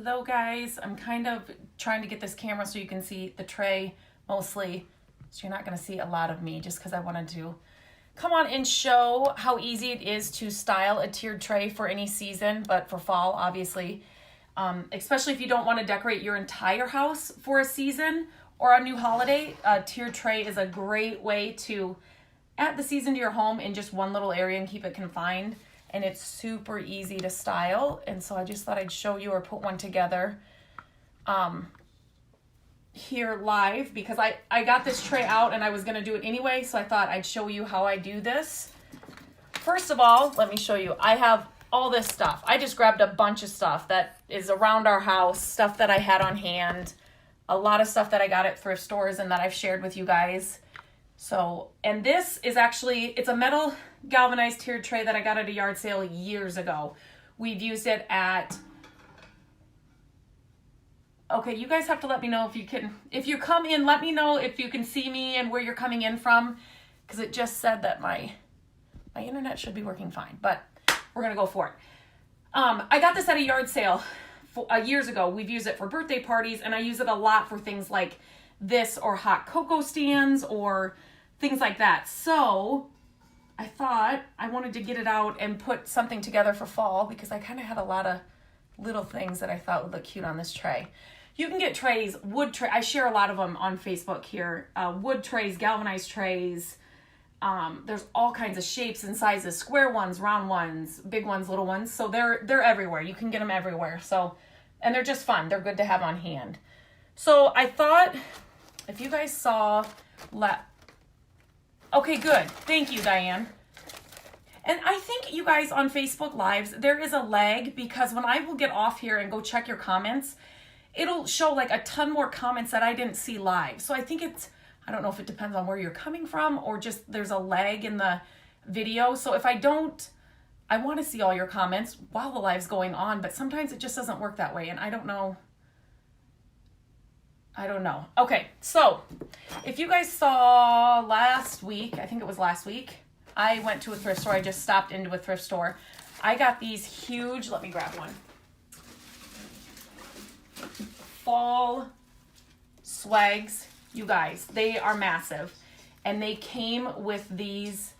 though, guys. I'm kind of trying to get this camera so you can see the tray mostly. So you're not going to see a lot of me just because I wanted to come on and show how easy it is to style a tiered tray for any season, but for fall, obviously. Especially if you don't want to decorate your entire house for a season or a new holiday, a tiered tray is a great way to add the season to your home in just one little area and keep it confined. And it's super easy to style. And so I just thought I'd show you or put one together here live because I got this tray out and I was going to do it anyway. So I thought I'd show you how I do this. First of all, let me show you. I have all this stuff. I just grabbed a bunch of stuff that is around our house, stuff that I had on hand, a lot of stuff that I got at thrift stores and that I've shared with you guys. So, and this is actually, it's a metal galvanized tiered tray that I got at a yard sale years ago. We've used it at, okay, you guys have to let me know if you come in, let me know if you can see me and where you're coming in from, because it just said that my internet should be working fine, but we're going to go for it. I got this at a yard sale years ago. We've used it for birthday parties, and I use it a lot for things like this or hot cocoa stands or things like that. So I thought I wanted to get it out and put something together for fall because I kind of had a lot of little things that I thought would look cute on this tray. You can get trays, wood tray. I share a lot of them on Facebook here. Wood trays, galvanized trays. There's all kinds of shapes and sizes, square ones, round ones, big ones, little ones. So they're everywhere. You can get them everywhere. So, and they're just fun. They're good to have on hand. So I thought if you guys saw, okay, good. Thank you, Diane. And I think you guys on Facebook Lives, there is a lag because when I will get off here and go check your comments, it'll show like a ton more comments that I didn't see live. So I think I don't know if it depends on where you're coming from or just there's a lag in the video. So if I want to see all your comments while the live's going on, but sometimes it just doesn't work that way. And I don't know. Okay, so if you guys saw last week, I think it was last week, I went to a thrift store. I just stopped into a thrift store. I got these huge, let me grab one, fall swags. You guys, they are massive. And they came with these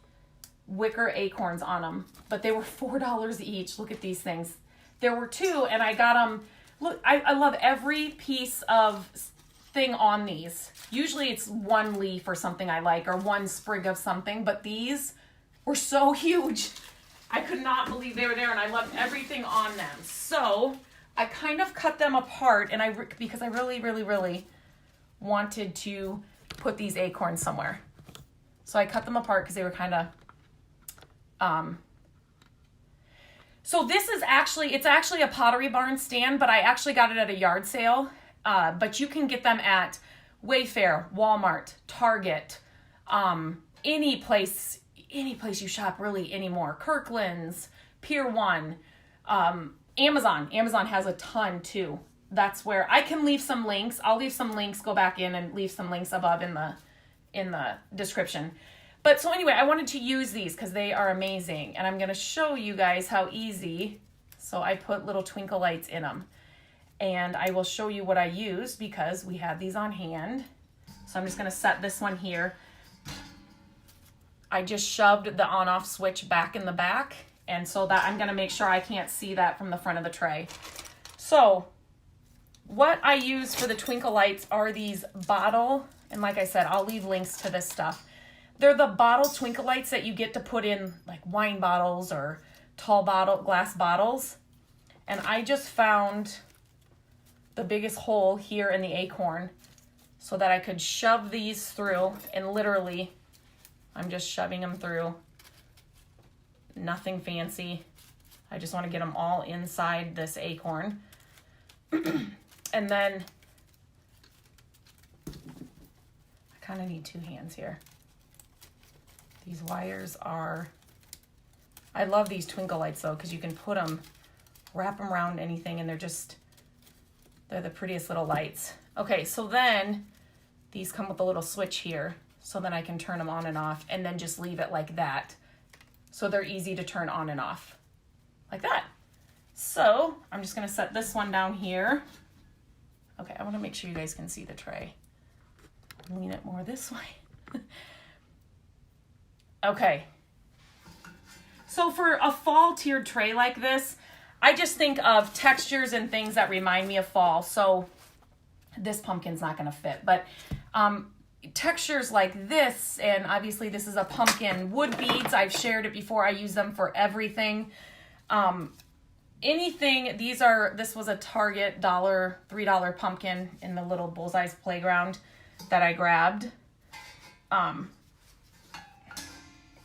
wicker acorns on them, but they were $4 each. Look at these things. There were two, and I got them. Look, I love every piece of thing on these. Usually it's one leaf or something I like, or one sprig of something, but these were so huge. I could not believe they were there, and I loved everything on them. So I kind of cut them apart, and because I really, really, really wanted to put these acorns somewhere. So I cut them apart because they were kind of, so this is it's actually a Pottery Barn stand, but I actually got it at a yard sale. But you can get them at Wayfair, Walmart, Target, any place you shop really anymore. Kirkland's, Pier 1, Amazon. Amazon has a ton too. That's where I can leave some links. I'll leave some links, go back in and leave some links above in the description. But so anyway, I wanted to use these because they are amazing. And I'm going to show you guys how easy. So I put little twinkle lights in them. And I will show you what I used because we had these on hand. So I'm just going to set this one here. I just shoved the on-off switch back in the back. And so that I'm going to make sure I can't see that from the front of the tray. So what I use for the twinkle lights are these bottle, and like I said, I'll leave links to this stuff. They're the bottle twinkle lights that you get to put in like wine bottles or tall glass bottles. And I just found the biggest hole here in the acorn so that I could shove these through, and literally I'm just shoving them through. Nothing fancy. I just want to get them all inside this acorn. And then I kind of need two hands here. These wires are, I love these twinkle lights though, because you can wrap them around anything, and they're the prettiest little lights. Okay, so then these come with a little switch here, so then I can turn them on and off, and then just leave it like that. So they're easy to turn on and off, like that. So I'm just gonna set this one down here. Okay, I wanna make sure you guys can see the tray. Lean it more this way. Okay. So for a fall tiered tray like this, I just think of textures and things that remind me of fall. So this pumpkin's not gonna fit, but textures like this, and obviously this is a pumpkin. Wood beads, I've shared it before. I use them for everything. Anything, this was a Target $3 pumpkin in the little Bullseye's Playground that I grabbed.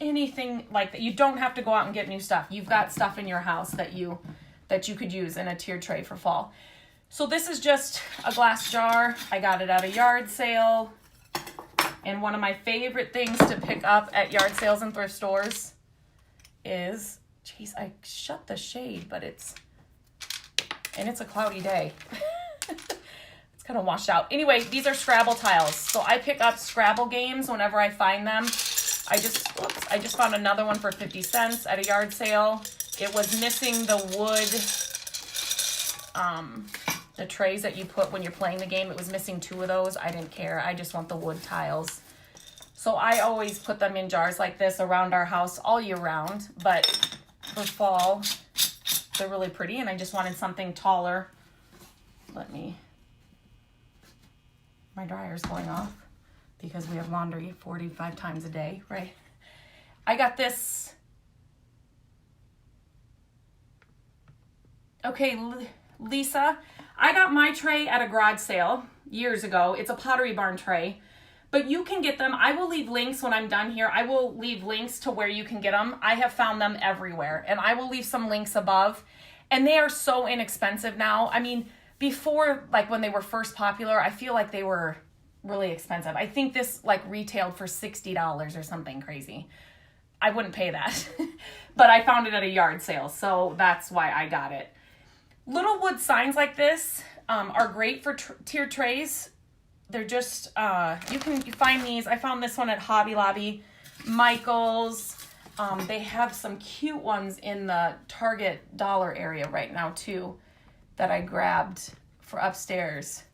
Anything like that. You don't have to go out and get new stuff. You've got stuff in your house that you could use in a tiered tray for fall. So this is just a glass jar. I got it at a yard sale. And one of my favorite things to pick up at yard sales and thrift stores is, geez, I shut the shade, but it's a cloudy day. It's kind of washed out. Anyway, these are Scrabble tiles. So I pick up Scrabble games whenever I find them. I just found another one for 50 cents at a yard sale. It was missing the wood, the trays that you put when you're playing the game. It was missing 2 of those. I didn't care. I just want the wood tiles. So I always put them in jars like this around our house all year round. But for fall, they're really pretty, and I just wanted something taller. My dryer's going off because we have laundry 45 times a day, right? I got this. Okay, Lisa, I got my tray at a garage sale years ago. It's a Pottery Barn tray, but you can get them. I will leave links when I'm done here. I will leave links to where you can get them. I have found them everywhere, and I will leave some links above, and they are so inexpensive now. I mean, before, like when they were first popular, I feel like they were really expensive. I think this like retailed for $60 or something crazy. I wouldn't pay that, but I found it at a yard sale, so that's why I got it. Little wood signs like this are great for tiered trays. They're just, you find these. I found this one at Hobby Lobby, Michael's. They have some cute ones in the Target dollar area right now too that I grabbed for upstairs.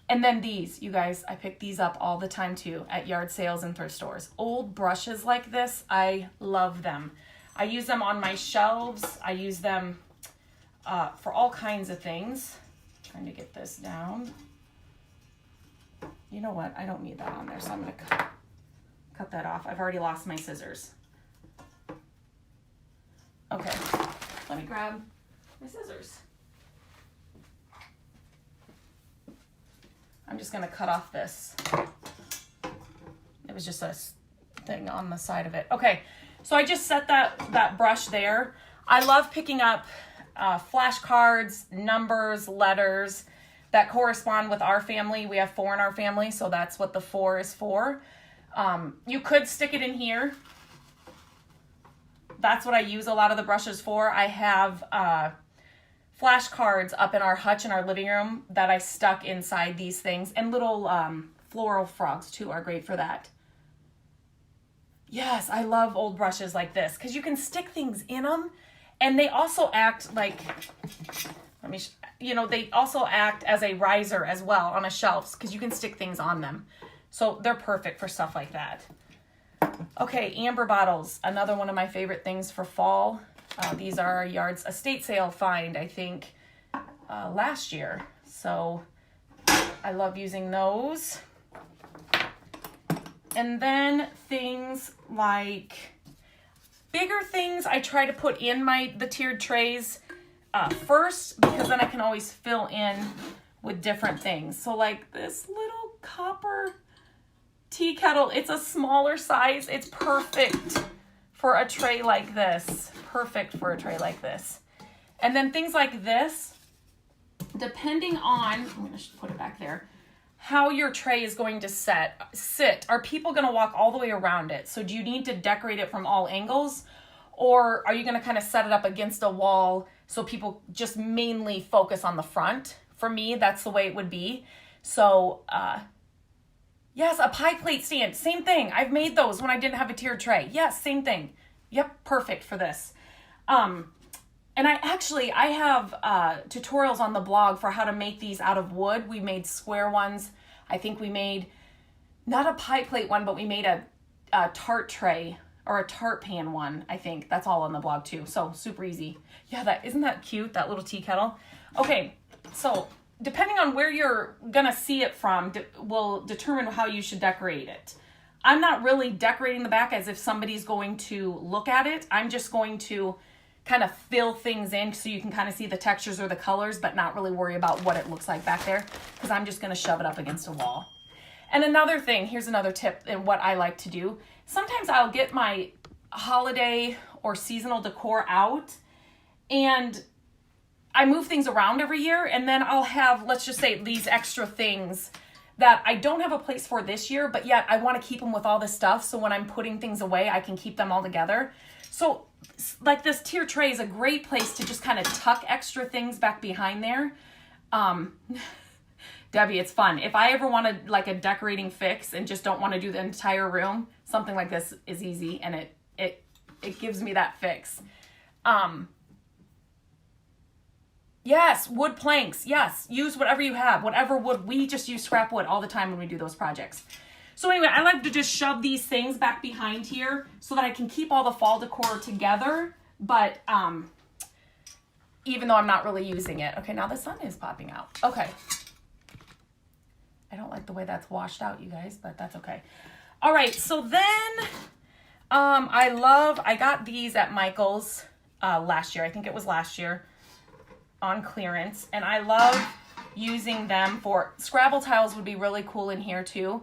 And then these, you guys, I pick these up all the time too at yard sales and thrift stores. Old brushes like this, I love them. I use them on my shelves. I use them for all kinds of things. Trying to get this down. You know what? I don't need that on there, so I'm going to cut that off. I've already lost my scissors. Okay, let me grab my scissors. I'm just going to cut off this. It was just a thing on the side of it. Okay, so I just set that brush there. I love picking up flashcards, numbers, letters that correspond with our family. We have 4 in our family, so that's what the 4 is for. You could stick it in here. That's what I use a lot of the brushes for. I have flashcards up in our hutch in our living room that I stuck inside these things. And little floral frogs too are great for that. Yes, I love old brushes like this because you can stick things in them, and they also act like, they also act as a riser as well on a shelf because you can stick things on them. So they're perfect for stuff like that. Okay, amber bottles, another one of my favorite things for fall. These are Yard's estate sale find, I think, last year. So I love using those. And then things like bigger things I try to put in the tiered trays first, because then I can always fill in with different things. So like this little copper tea kettle, it's a smaller size. It's perfect for a tray like this. Perfect for a tray like this. And then things like this, depending on, I'm going to put it back there, how your tray is going to sit. Are people going to walk all the way around it? So do you need to decorate it from all angles? Or are you going to kind of set it up against a wall so people just mainly focus on the front? For me, that's the way it would be. So, yes, a pie plate stand, same thing. I've made those when I didn't have a tiered tray. Yes, same thing. Yep, perfect for this. And I have tutorials on the blog for how to make these out of wood. We made square ones. I think we made, not a pie plate one, but we made a tart tray or a tart pan one, I think. That's all on the blog too. So super easy. Yeah, isn't that cute, that little tea kettle? Okay, so depending on where you're gonna see it from will determine how you should decorate it. I'm not really decorating the back as if somebody's going to look at it. I'm just going to kind of fill things in so you can kind of see the textures or the colors, but not really worry about what it looks like back there, because I'm just gonna shove it up against a wall. And another thing, here's another tip and what I like to do. Sometimes I'll get my holiday or seasonal decor out and I move things around every year, and then I'll have, let's just say, these extra things that I don't have a place for this year, but yet I want to keep them with all this stuff, so when I'm putting things away, I can keep them all together. So like this tier tray is a great place to just kind of tuck extra things back behind there. Debbie, it's fun. If I ever wanted like a decorating fix and just don't want to do the entire room, something like this is easy, and it gives me that fix. Yes, wood planks. Yes, use whatever you have, whatever wood. We just use scrap wood all the time when we do those projects. So anyway, I like to just shove these things back behind here so that I can keep all the fall decor together, but even though I'm not really using it. Okay, now the sun is popping out. Okay. I don't like the way that's washed out, you guys, but that's okay. All right, so then I got these at Michael's last year. I think it was last year on clearance, and I love using them for Scrabble tiles. Would be really cool in here too.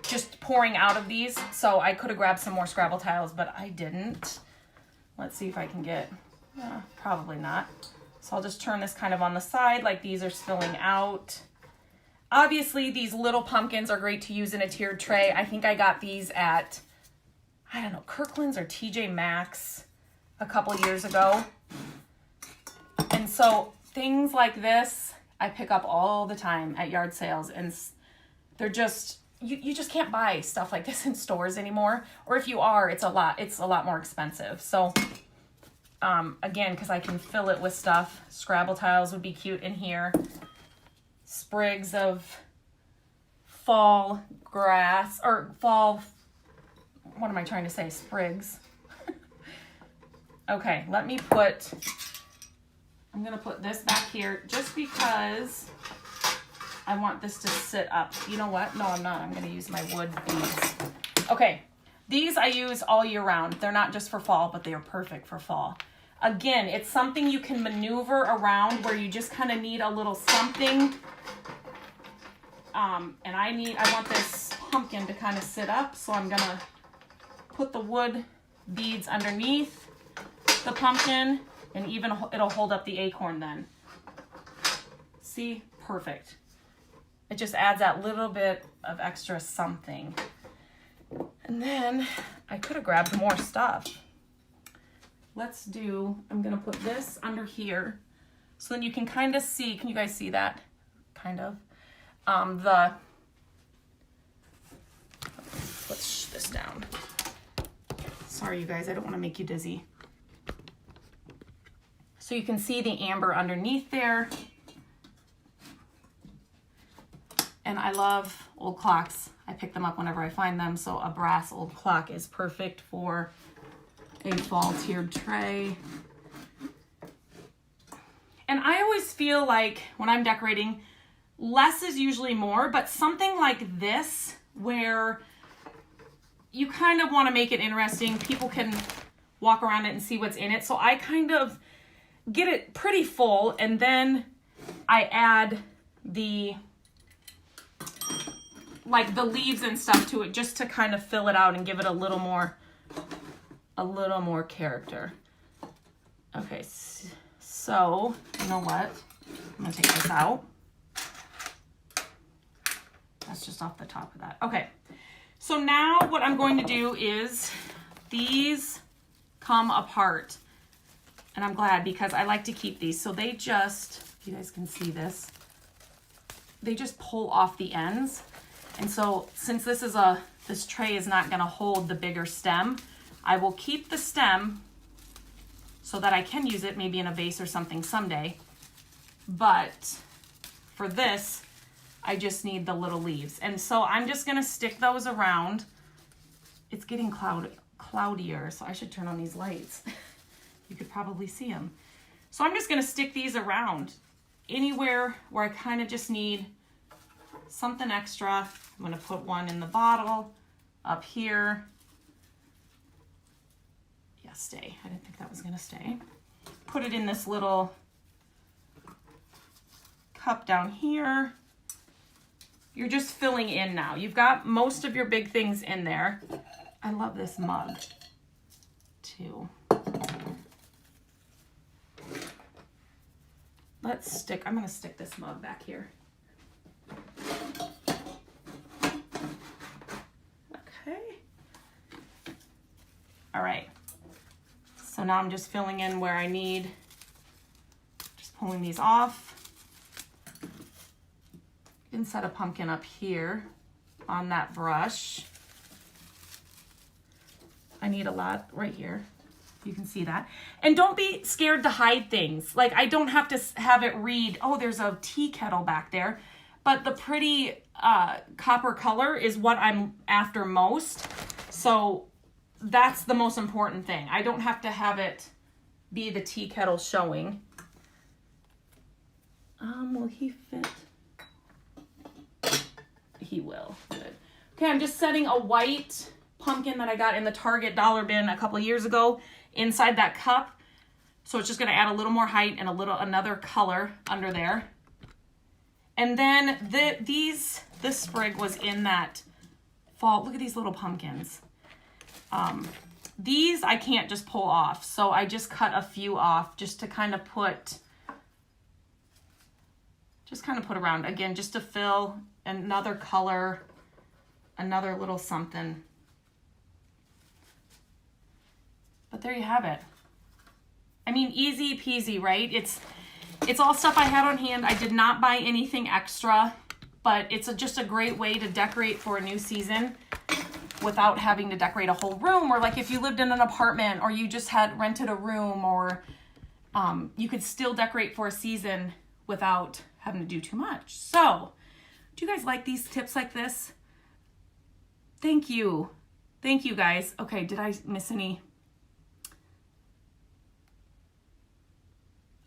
Just pouring out of these, so I could have grabbed some more Scrabble tiles, but I didn't. Let's see if I can get, probably not. So I'll just turn this kind of on the side, like these are spilling out. Obviously, these little pumpkins are great to use in a tiered tray. I think I got these at, I don't know, Kirkland's or TJ Maxx a couple years ago. And so things like this, I pick up all the time at yard sales, and they're just, you just can't buy stuff like this in stores anymore. Or if you are, it's a lot more expensive. So again, because I can fill it with stuff, Scrabble tiles would be cute in here. Sprigs of fall grass, or fall, what am I trying to say? Sprigs. Okay, I'm gonna put this back here just because I want this to sit up. You know what? No, I'm not. I'm gonna use my wood beads. Okay, these I use all year round. They're not just for fall, but they are perfect for fall. Again, it's something you can maneuver around where you just kind of need a little something. And I want this pumpkin to kind of sit up, so I'm gonna put the wood beads underneath the pumpkin, and even it'll hold up the acorn then. See? Perfect. It just adds that little bit of extra something. And then I could have grabbed more stuff. I'm gonna put this under here so then you can kind of see, can you guys see that? Kind of. Let's push this down. Sorry, you guys, I don't want to make you dizzy. So you can see the amber underneath there. And I love old clocks. I pick them up whenever I find them. So a brass old clock is perfect for a fall tiered tray. And I always feel like when I'm decorating, less is usually more, but something like this where you kind of want to make it interesting. People can walk around it and see what's in it. So I kind of get it pretty full, and then I add the leaves and stuff to it just to kind of fill it out and give it a little more character. Okay, so you know what? I'm gonna take this out. That's just off the top of that. Okay, so now what I'm going to do is these come apart, and I'm glad because I like to keep these. So they just, if you guys can see this, they just pull off the ends. And so since this is a this tray is not gonna hold the bigger stem. I will keep the stem so that I can use it maybe in a vase or something someday. But for this, I just need the little leaves. And so I'm just gonna stick those around. It's getting cloudier, so I should turn on these lights. You could probably see them. So I'm just gonna stick these around anywhere where I kind of just need something extra. I'm gonna put one in the bottle, up here. Yeah, stay. I didn't think that was gonna stay. Put it in this little cup down here. You're just filling in now. You've got most of your big things in there. I love this mug too. I'm gonna stick this mug back here. Okay. All right. So now I'm just filling in where I need, just pulling these off. You can set a pumpkin up here on that brush. I need a lot right here. You can see that. And don't be scared to hide things. Like, I don't have to have it read, oh, there's a tea kettle back there. But the pretty copper color is what I'm after most. So that's the most important thing. I don't have to have it be the tea kettle showing. Will he fit? He will. Good. Okay, I'm just setting a white pumpkin that I got in the Target dollar bin a couple of years ago inside that cup. So it's just going to add a little more height and another color under there. And then this sprig was in that fall. Look at these little pumpkins. These I can't just pull off, so I just cut a few off just to kind of put around. Again, just to fill another color, another little something. But there you have it. I mean, easy peasy, right? It's all stuff I had on hand. I did not buy anything extra, but it's just a great way to decorate for a new season without having to decorate a whole room, or like if you lived in an apartment or you just had rented a room, or you could still decorate for a season without having to do too much. So, do you guys like these tips like this? Thank you. Thank you, guys. Okay, did I miss any?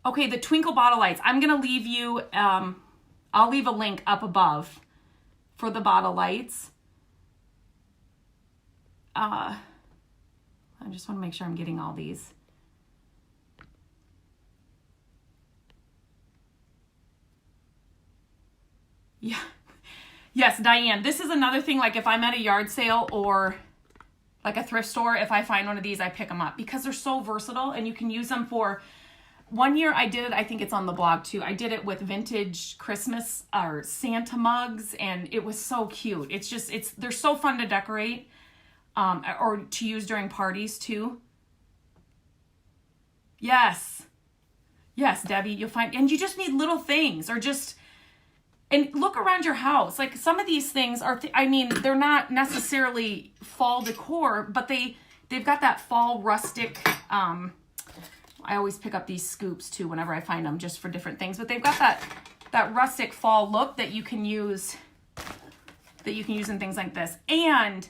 Okay, the twinkle bottle lights. I'm going to leave you, I'll leave a link up above for the bottle lights. I just want to make sure I'm getting all these. Yeah. Yes, Diane, this is another thing, like if I'm at a yard sale or like a thrift store, if I find one of these, I pick them up because they're so versatile and you can use them for. One year I did it, I think it's on the blog too. I did it with vintage Christmas or Santa mugs, and it was so cute. They're so fun to decorate or to use during parties too. Yes. Yes, Debbie, you'll find, and you just need little things and look around your house. Like some of these things are, they're not necessarily fall decor, but they've got that fall rustic, I always pick up these scoops too whenever I find them just for different things, but they've got that rustic fall look that you can use in things like this. And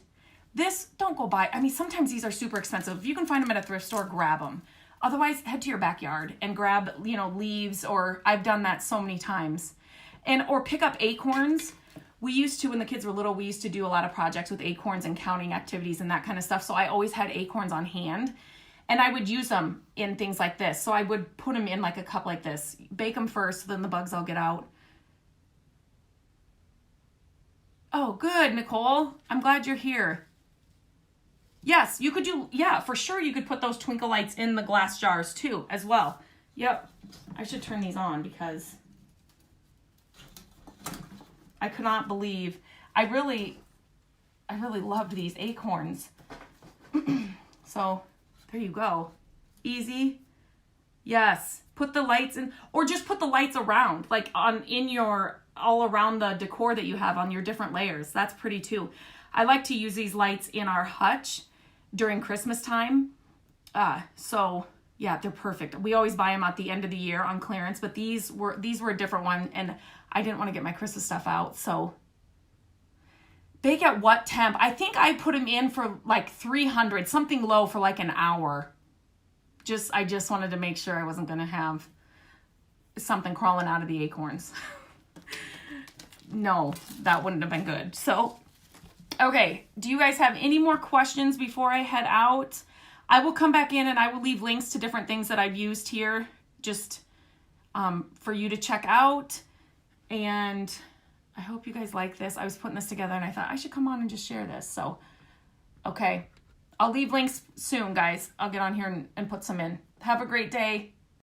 this, don't go buy, sometimes these are super expensive. If you can find them at a thrift store, grab them. Otherwise, head to your backyard and grab, leaves, or I've done that so many times. Or pick up acorns. We used to, when the kids were little, we used to do a lot of projects with acorns and counting activities and that kind of stuff. So I always had acorns on hand. And I would use them in things like this. So I would put them in like a cup like this. Bake them first, then the bugs all get out. Oh, good, Nicole. I'm glad you're here. Yes, you could for sure you could put those twinkle lights in the glass jars too, as well. Yep, I should turn these on because I could not believe, I really loved these acorns. So there you go. Easy. Yes. Put the lights in, or just put the lights around, like all around the decor that you have on your different layers. That's pretty too. I like to use these lights in our hutch during Christmas time. So yeah, they're perfect. We always buy them at the end of the year on clearance, but these were a different one, and I didn't want to get my Christmas stuff out. So bake at what temp? I think I put them in for like 300, something low for like an hour. I just wanted to make sure I wasn't going to have something crawling out of the acorns. No, that wouldn't have been good. So, okay. Do you guys have any more questions before I head out? I will come back in and I will leave links to different things that I've used here just for you to check out. And I hope you guys like this. I was putting this together and I thought I should come on and just share this. So, okay. I'll leave links soon, guys. I'll get on here and put some in. Have a great day.